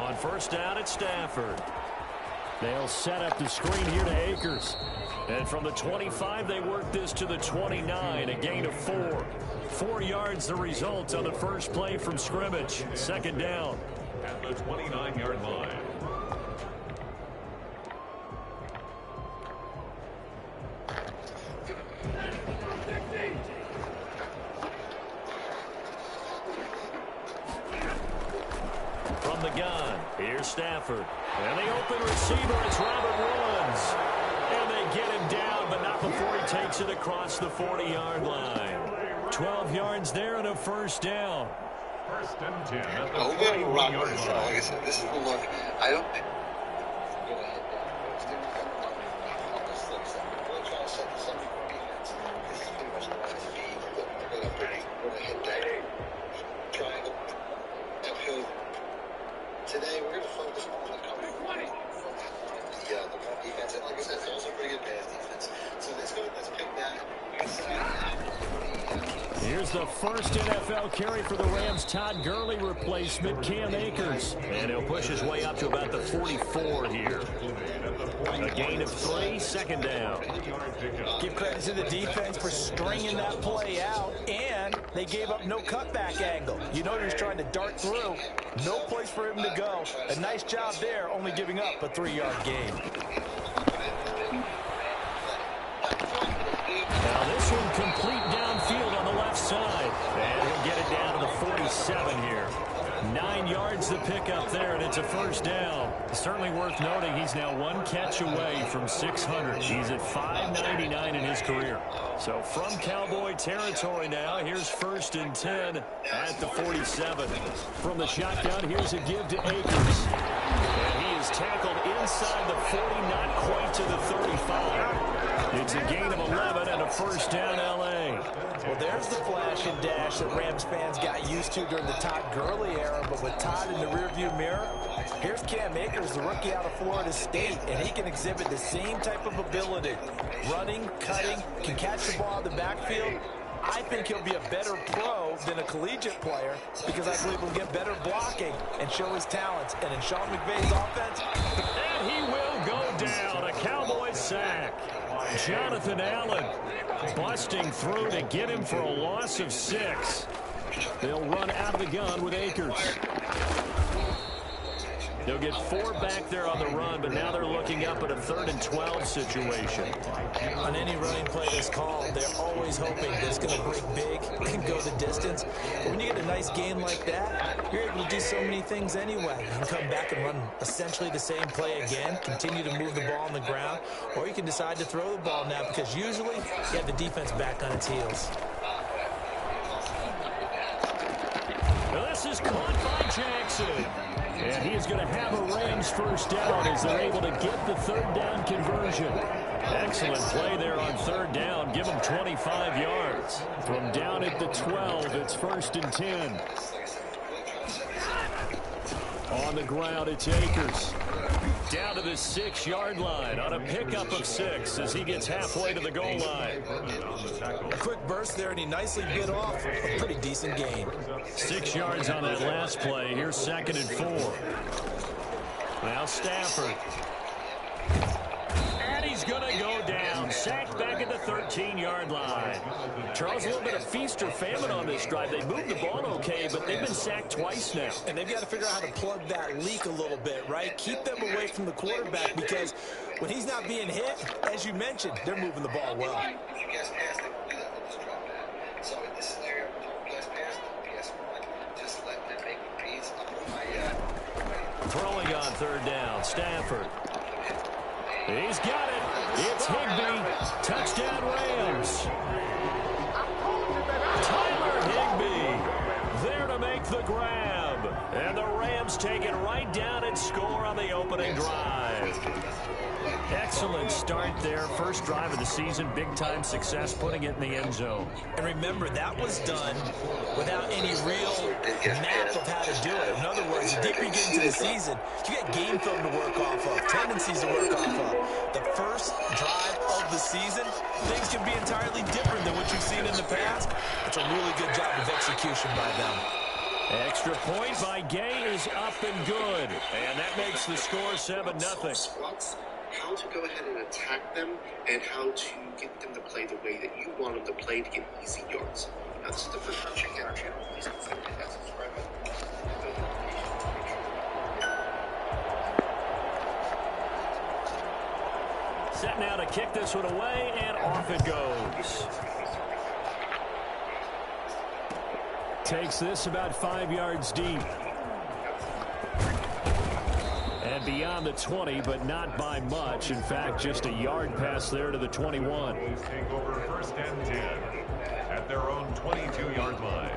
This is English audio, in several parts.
On first down, it's Stafford. They'll set up the screen here to Akers. And from the 25, they work this to the 29, a gain of 4. 4 yards the result on the first play from scrimmage. Second down. At the 29-yard line. From the gun, here's Stafford. And the open receiver, it's Robert Woods. And they get him down, but not before he takes it across the 40-yard line. 12 yards there and a first down. First and 10 at the we're going to run 41-yard this. line. Like I said, this is the look. I don't think. Today we're going to focus on the coming from the run defense, and like I said, it's also pretty good pass defense. So let's pick that. Here's the first NFL carry for the Rams. Todd Gurley replacement, Cam Akers. And he'll push his way up to about the 44 here. A gain of 3, second down. Give credit to the defense for stringing that play out, and they gave up no cutback angle. You know he was trying to dart through. No place for him to go. A nice job there, only giving up a 3-yard gain. Now this one complete downfield on the left side. And he'll get it down to the 47 here. 9 yards to pick up there, and it's a first down. Certainly worth noting he's now 1 catch away from 600. He's at 599 in his career. So from Cowboy territory now, here's first and 10 at the 47. From the shotgun, here's a give to Akers. And he is tackled inside the 40, not quite to the 35. It's a gain of 11 and a first down, L.A. Well, there's the flash and dash that Rams fans got used to during the Todd Gurley era, but with Todd in the rearview mirror, here's Cam Akers, the rookie out of Florida State, and he can exhibit the same type of ability. Running, cutting, can catch the ball in the backfield. I think he'll be a better pro than a collegiate player because I believe he'll get better blocking and show his talents. And in Sean McVay's offense, and he will go down. A Cowboy sack. Jonathan Allen busting through to get him for a loss of 6. They'll run out of the gun with Akers. They'll get 4 back there on the run, but now they're looking up at a 3rd and 12 situation. On any running play that's called, they're always hoping that it's going to break big and go the distance. But when you get a nice game like that, you're able to do so many things anyway. You can come back and run essentially the same play again, continue to move the ball on the ground, or you can decide to throw the ball now because usually you have the defense back on its heels. Now this is caught by Jackson. And he is going to have a Rams first down as they're able to get the 3rd down conversion. Excellent play there on 3rd down. Give them 25 yards. From down at the 12, it's first and 10. On the ground, it's Akers. Down to the 6-yard line on a pickup of 6 as he gets halfway to the goal line. A quick burst there, and he nicely bit off a pretty decent gain. 6 yards on that last play. Here's 2nd and 4. Now Stafford. And he's going to go down. Sacked back at the 13-yard line. Charles, a little bit of feast or famine on this drive. They moved the ball okay, but they've been sacked twice now. And they've got to figure out how to plug that leak a little bit, right? Keep them away from the quarterback because when he's not being hit, as you mentioned, they're moving the ball well. Throwing on 3rd down, Stafford. He's got it. It's Higbee. Touchdown, Rams. Tyler Higbee there to make the grab. And the Rams take it right down and score on the opening drive. Excellent start there. First drive of the season. Big-time success putting it in the end zone. And remember, that was done without any real map of how to do it. In other words, the deeper you get into the season, you get game film to work off of, tendencies to work off of. The first drive of the season, things can be entirely different than what you've seen in the past. It's a really good job of execution by them. Extra point by Gay is up and good. And that makes the score 7-0. Spots, how to go ahead and attack them and how to get them to play the way that you want them to play to get easy yards. Now, this is the first time checking out our channel. Please consider hitting that subscribe button. Set now to kick this one away, and off it goes. Takes this about 5 yards deep. And beyond the 20, but not by much. In fact, just a yard pass there to the 21. Take over 1st and 10 at their own 22-yard line.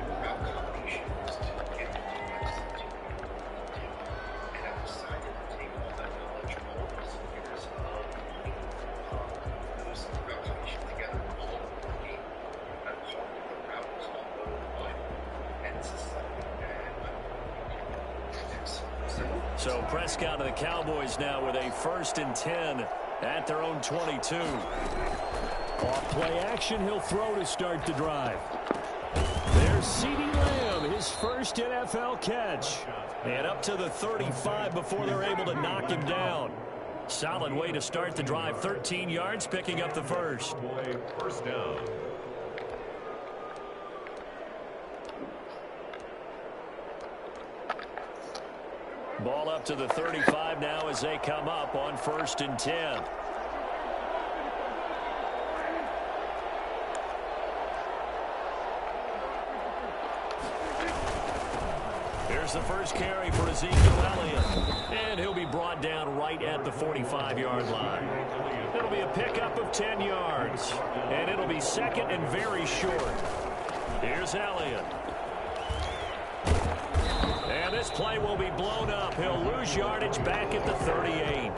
So Prescott of the Cowboys now with a 1st and 10 at their own 22. Off play action, he'll throw to start the drive. There's CeeDee Lamb, his first NFL catch. And up to the 35 before they're able to knock him down. Solid way to start the drive. 13 yards, picking up the first. First down. Ball up to the 35 now as they come up on 1st and 10. Here's the first carry for Ezekiel Elliott. And he'll be brought down right at the 45-yard line. It'll be a pickup of 10 yards. And it'll be 2nd and very short. Here's Elliott. And this play will be blown up. He'll lose yardage back at the 38.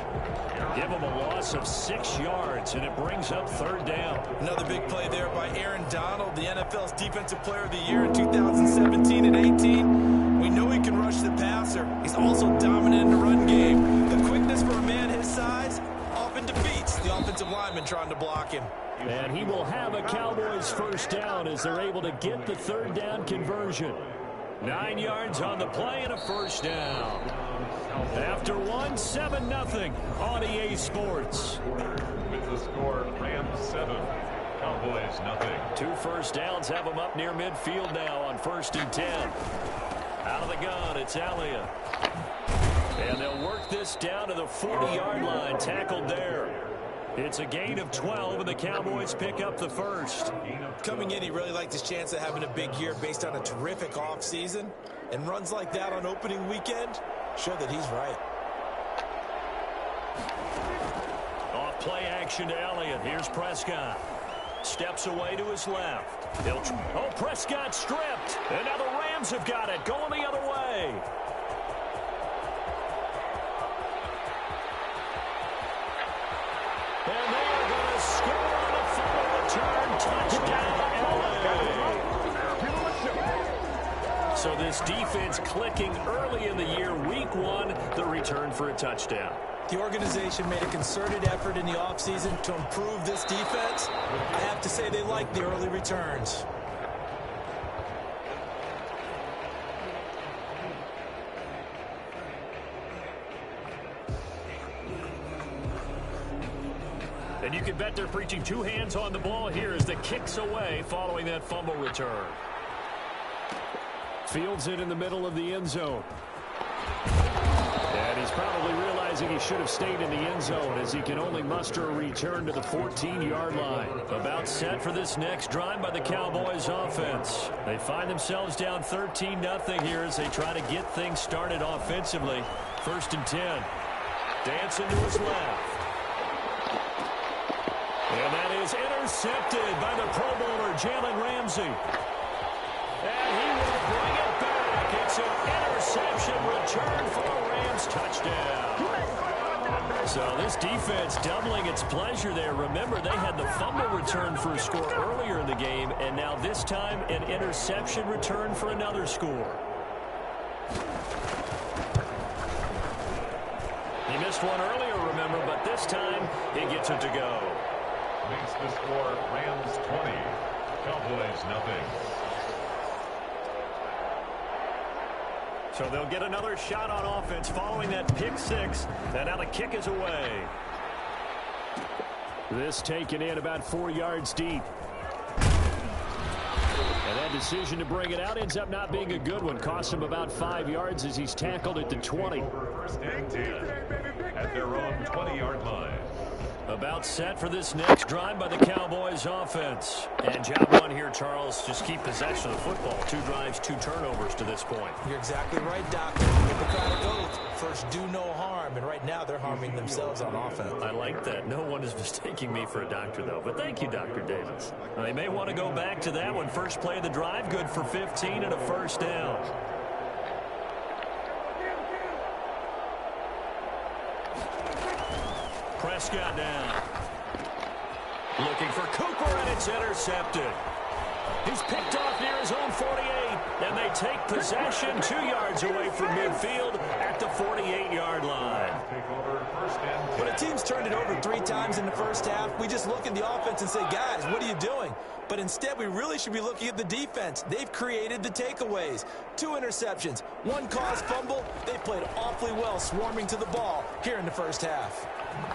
Give him a loss of 6 yards, and it brings up 3rd down. Another big play there by Aaron Donald, the NFL's Defensive Player of the Year in 2017 and 18. We know he can rush the passer. He's also dominant in the run game. The quickness for a man his size often defeats the offensive lineman trying to block him. And he will have a Cowboys 1st down as they're able to get the 3rd down conversion. 9 yards on the play and a 1st down. After 7-0 on EA Sports. With the score, Rams 7, Cowboys nothing. 2 1st downs have them up near midfield now on 1st and 10. Out of the gun, it's Elliott. And they'll work this down to the 40-yard line, tackled there. It's a gain of 12, and the Cowboys pick up the 1st. Coming in, he really liked his chance of having a big year based on a terrific offseason. And runs like that on opening weekend show that he's right. Off play action to Elliott. Here's Prescott. Steps away to his left. Prescott stripped. And now the Rams have got it, going the other way. And they are going to score on a fumble return. Touchdown, LA. So this defense clicking early in the year. Week 1, the return for a touchdown. The organization made a concerted effort in the offseason to improve this defense. I have to say they like the early returns. And you can bet they're preaching 2 hands on the ball here as the kick's away following that fumble return. Fields it in the middle of the end zone. And he's probably realizing he should have stayed in the end zone as he can only muster a return to the 14-yard line. About set for this next drive by the Cowboys offense. They find themselves down 13-0 here as they try to get things started offensively. 1st and 10. Dancing to his left. And that is intercepted by the Pro Bowler, Jalen Ramsey. And he will bring it back. It's an interception return for a Rams touchdown. So this defense doubling its pleasure there. Remember, they had the fumble return for a score earlier in the game, and now this time an interception return for another score. He missed one earlier, remember, but this time he gets it to go. Makes the score Rams 20, Cowboys nothing. So they'll get another shot on offense following that pick six. And now the kick is away. This taken in about 4 yards deep. And that decision to bring it out ends up not being a good one. Costs him about 5 yards as he's tackled at the 20. First and 10 at their own 20-yard line. About set for this next drive by the Cowboys offense. And job one here, Charles, just keep possession of the football. 2 drives, 2 turnovers to this point. You're exactly right, Doc. Hippocratic oath. First, do no harm. And right now, they're harming themselves on offense. I like that. No one is mistaking me for a doctor, though. But thank you, Dr. Davis. They may want to go back to that one. First play of the drive, good for 15 and a first down. Prescott down. Looking for Cooper, and it's intercepted. He's picked off near his own 48, and they take possession 2 yards away from midfield at the 48-yard line. When a team's turned it over 3 times in the first half, we just look at the offense and say, guys, what are you doing? But instead, we really should be looking at the defense. They've created the takeaways. 2 interceptions, 1 caused fumble. They played awfully well swarming to the ball here in the first half.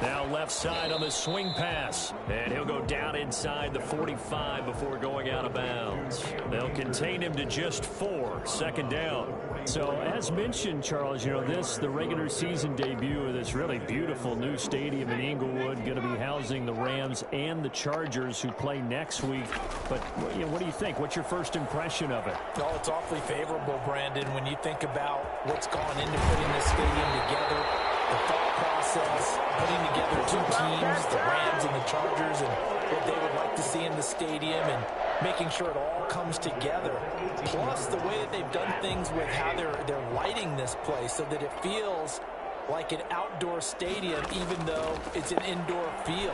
Now left side on the swing pass. And he'll go down inside the 45 before going out of bounds. They'll contain him to just 4. Second down. So as mentioned, Charles, you know, the regular season debut of this really beautiful new stadium in Inglewood, going to be housing the Rams and the Chargers who play next week. But you know, what do you think? What's your first impression of it? Oh, it's awfully favorable, Brandon, when you think about what's gone into putting this stadium together. The thought process, putting together 2 teams, the Rams and the Chargers, and what they would like to see in the stadium, and making sure it all comes together. Plus, the way that they've done things with how they're lighting this place so that it feels like an outdoor stadium, even though it's an indoor field.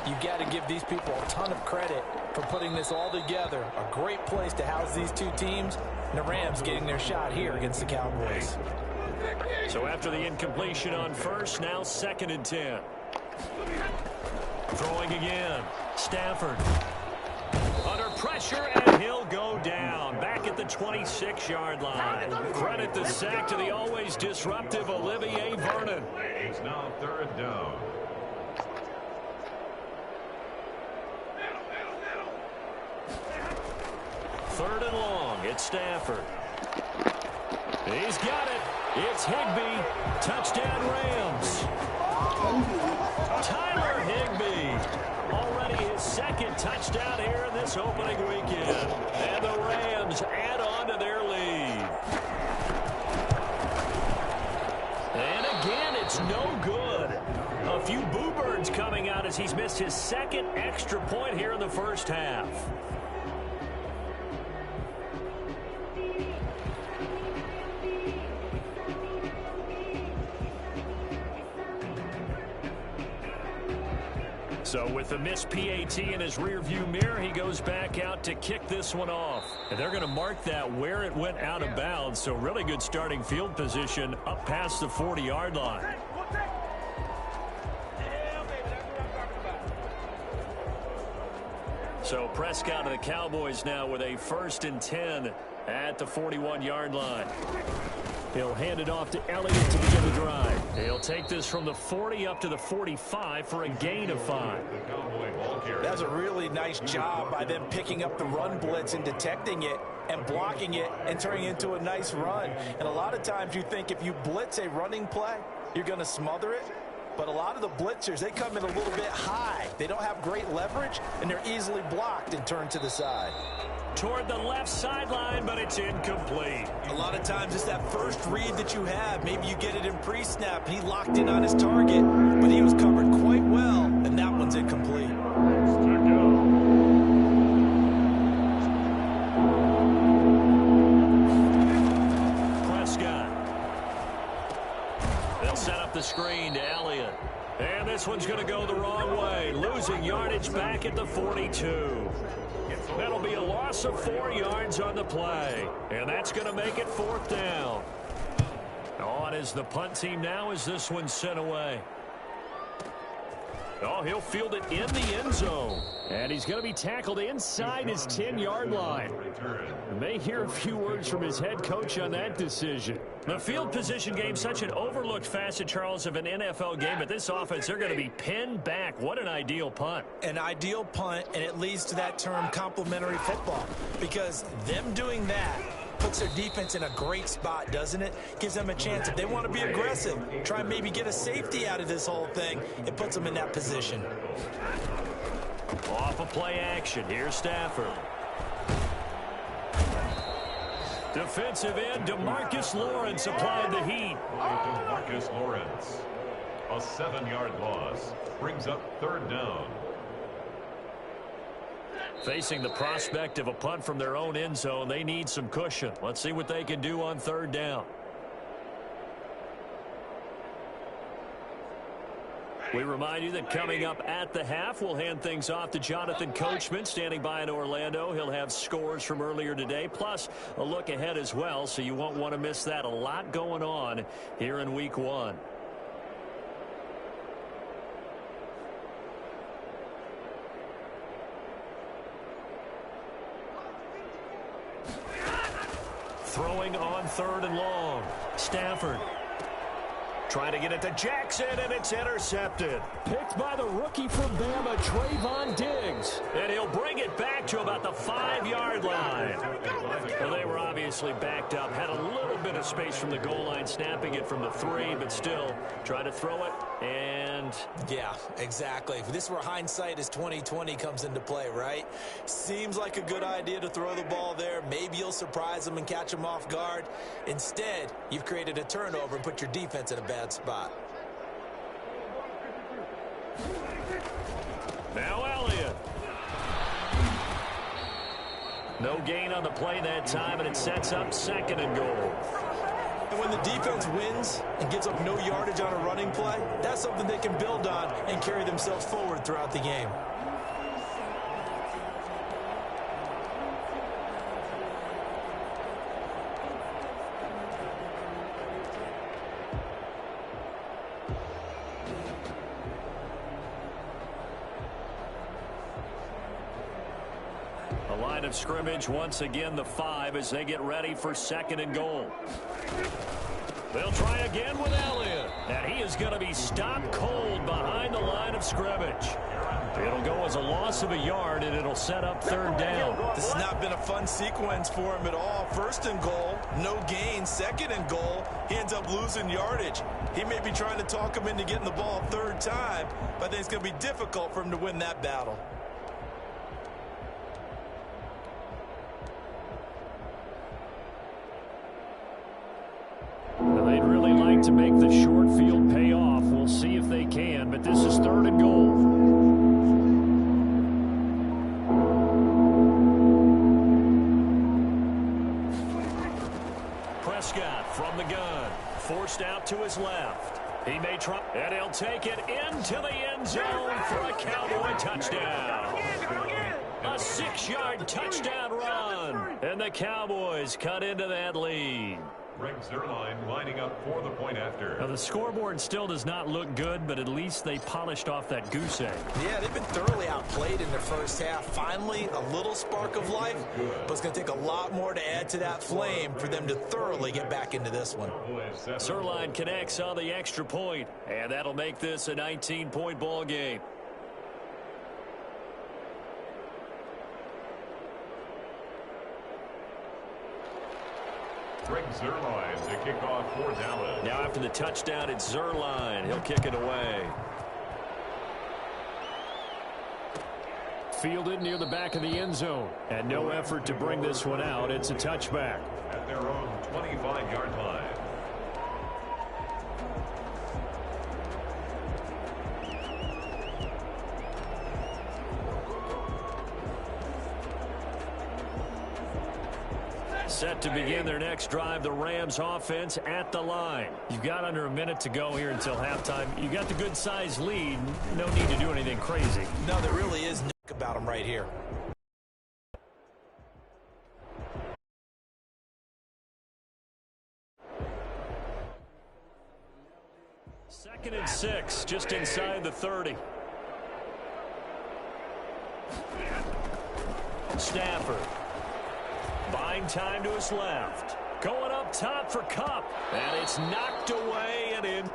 You've got to give these people a ton of credit for putting this all together. A great place to house these 2 teams, and the Rams getting their shot here against the Cowboys. So after the incompletion on first, now 2nd and 10. Throwing again. Stafford. Under pressure, and he'll go down. Back at the 26-yard line. Credit the sack to the always disruptive Olivier Vernon. It's now 3rd down. Third and long. It's Stafford. He's got it. It's Higbee. Touchdown Rams. Tyler Higbee. Already his 2nd touchdown here in this opening weekend. And the Rams add on to their lead. And again, it's no good. A few boo birds coming out as he's missed his 2nd extra point here in the first half. So with the missed PAT in his rearview mirror, he goes back out to kick this one off. And they're going to mark that where it went out of bounds. So really good starting field position up past the 40-yard line. So Prescott of the Cowboys now with a 1st and 10 at the 41-yard line. He'll hand it off to Elliott to begin the drive. He'll take this from the 40 up to the 45 for a gain of 5. That's a really nice job by them picking up the run blitz and detecting it and blocking it and turning it into a nice run. And a lot of times you think if you blitz a running play, you're going to smother it. But a lot of the blitzers, they come in a little bit high. They don't have great leverage, and they're easily blocked and turned to the side. Toward the left sideline, but it's incomplete. A lot of times it's that first read that you have. Maybe you get it in pre-snap, and he locked in on his target, but he was covered quite well, and that one's incomplete. Prescott. They'll set up the screen to Elliott. And this one's going to go the wrong way. Losing yardage back at the 42. That'll be a loss of 4 yards on the play. And that's going to make it 4th down. On is the punt team now as this one's sent away. Oh, he'll field it in the end zone. And he's going to be tackled inside his 10-yard line. You may hear a few words from his head coach on that decision. The field position game, such an overlooked facet, Charles, of an NFL game. But this offense, they're going to be pinned back. What an ideal punt. An ideal punt, and it leads to that term complementary football. Because them doing that puts their defense in a great spot, doesn't it? Gives them a chance. If they want to be aggressive, try and maybe get a safety out of this whole thing, it puts them in that position. Off of play action. Here's Stafford. Defensive end, DeMarcus Lawrence applied the heat. DeMarcus Lawrence. A 7-yard loss. Brings up 3rd down. Facing the prospect of a punt from their own end zone, they need some cushion. Let's see what they can do on 3rd down. We remind you that coming up at the half, we'll hand things off to Jonathan Coachman, standing by in Orlando. He'll have scores from earlier today, plus a look ahead as well, so you won't want to miss that. A lot going on here in Week 1. Throwing on 3rd and long. Stafford trying to get it to Jackson, and it's intercepted. Picked by the rookie from Bama, Trayvon Diggs. And he'll bring it back to about the 5-yard line. Well, they were obviously backed up. Had a little bit of space from the goal line, snapping it from the 3, but still trying to throw it. And yeah, exactly. This is where hindsight is 20/20 comes into play, right? Seems like a good idea to throw the ball there. Maybe you'll surprise them and catch them off guard. Instead, you've created a turnover and put your defense in a bad spot. Now Elliott. No gain on the play that time, and it sets up 2nd and goal. And when the defense wins and gives up no yardage on a running play, that's something they can build on and carry themselves forward throughout the game. A line of scrimmage, once again the 5 as they get ready for 2nd and goal. They'll try again with Elliott. And he is going to be stopped cold behind the line of scrimmage. It'll go as a loss of a yard, and it'll set up 3rd down. This has not been a fun sequence for him at all. 1st and goal, no gain. 2nd and goal, he ends up losing yardage. He may be trying to talk him into getting the ball 3rd time, but I think it's going to be difficult for him to win that battle. They'd really like to make the short field pay off. We'll see if they can, but this is 3rd and goal. Prescott from the gun, forced out to his left. He may try, and he'll take it into the end zone for a Cowboy touchdown. A 6-yard touchdown run, and the Cowboys cut into that lead. Greg Zuerlein lining up for the point after. Now, the scoreboard still does not look good, but at least they polished off that goose egg. Yeah, they've been thoroughly outplayed in the first half. Finally, a little spark of life, but it's going to take a lot more to add to that flame for them to thoroughly get back into this one. Zuerlein connects on the extra point, and that'll make this a 19-point ball game. Greg Zuerlein to kick off for Dallas. Now after the touchdown, it's Zuerlein. He'll kick it away. Fielded near the back of the end zone. And no effort to bring this one out. It's a touchback. At their own 25-yard line. Set to begin their next drive, the Rams offense at the line. You've got under a minute to go here until halftime. You got the good-sized lead. No need to do anything crazy. No, there really is no about them right here. Second and 6, just inside the 30. Stafford. Buying time to his left. Going up top for Kupp. And it's knocked away and in.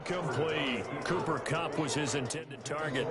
Complete. Cooper Kupp was his intended target.